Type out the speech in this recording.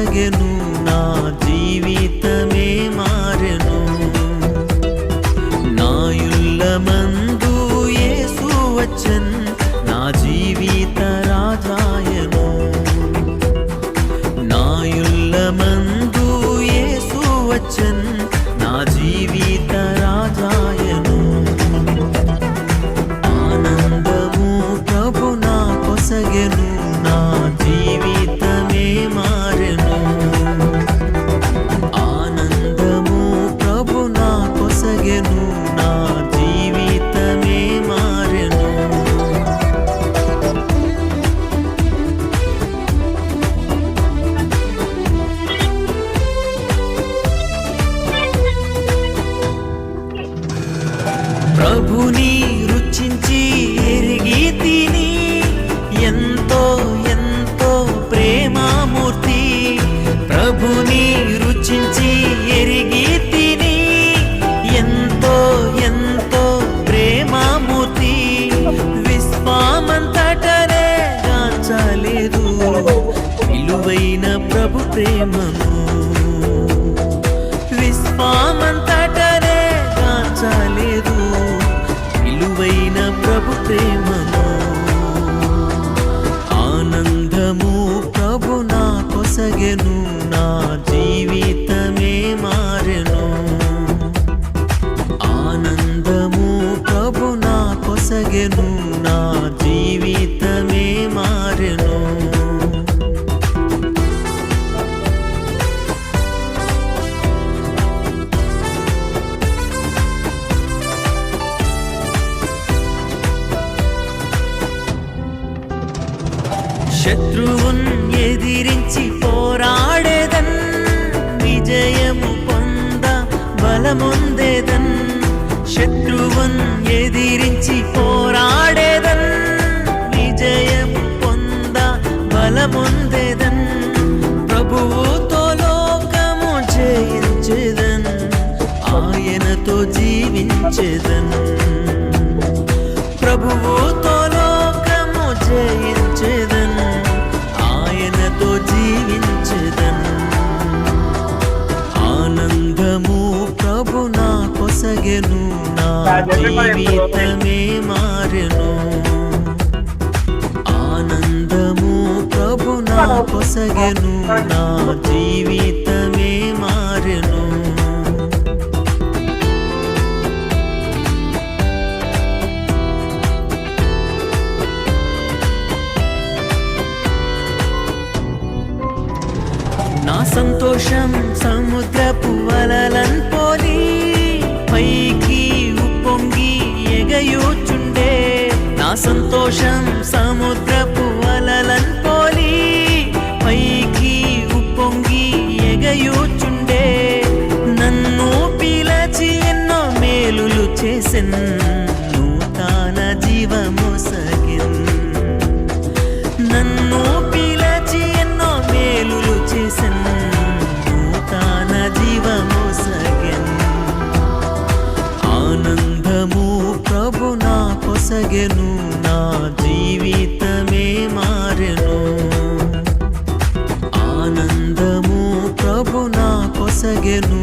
కొసగెను నా జీవితమే మారెను నాయుల్లమందు యేసు వచ్చెన్ నా జీవిత రాజాయను నాయుల్లమందు యేసు వచ్చెన్ నా జీవిత రాజాయను ఆనందము ప్రభు నా కొసగెను నా జీవితమే మారెను ఆనందము ప్రభు నా కొసగెను నా జీవితమే మారెను ప్రభుని రుచించి ఎరిగి తిని ఎంతో ఎంతో ప్రేమమూర్తి ప్రభుని రుచించి ఎరిగి తిని ఎంతో ఎంతో ప్రేమమూర్తి విశ్వమంతటనే గాంచలేదు విలువైన ప్రభు ప్రేమను విశ్వమంతటనే గాంచలేదు విలువైన ప్రభు ప్రేమను ఆనందము ప్రభు నా కొసగెను నా జీవితమే మారెను ఆనందము ప్రభు నా కొసగెను నా జీవితమే మారెను శత్రువున్ ఎదిరించి పోరాడేదన్ విజయము పొంద బలముందేదన్ శత్రువున్ ఎదిరించి పోరాడేదన్ విజయము పొంద బలముందేదన్ ప్రభువుతో లోకము జయించేదన్ ఆయనతో జీవించేదన్ ప్రభువుతో లోకము జయించేదన్ ఆయనతో జీవించేదన్ ఆనందము ప్రభు నా కొసగెను నా జీవితమే మారెను ఆనందము ప్రభు నా కొసగెను నా జీవితమే మారెను నా సంతోషం సముద్రపు అలలన్ పోలి పైకి ఉప్పొంగి ఎగయుచుండే నా సంతోషం సముద్రపు అలలన్ పోలి పైకి ఉప్పొంగి ఎగయుచుండే నన్ను పిలచి ఎన్నో మేలులు చేసెన్ నూతన జీవమొసగెన్ నన్ను పిలచి ఎన్నో మేలులు చేసెన్ నూతన జీవమొసగెన్ ఆనందము ప్రభు నా కొసగెను నా జీవితమే మారెను ఆనందము ప్రభు నా కొసగెను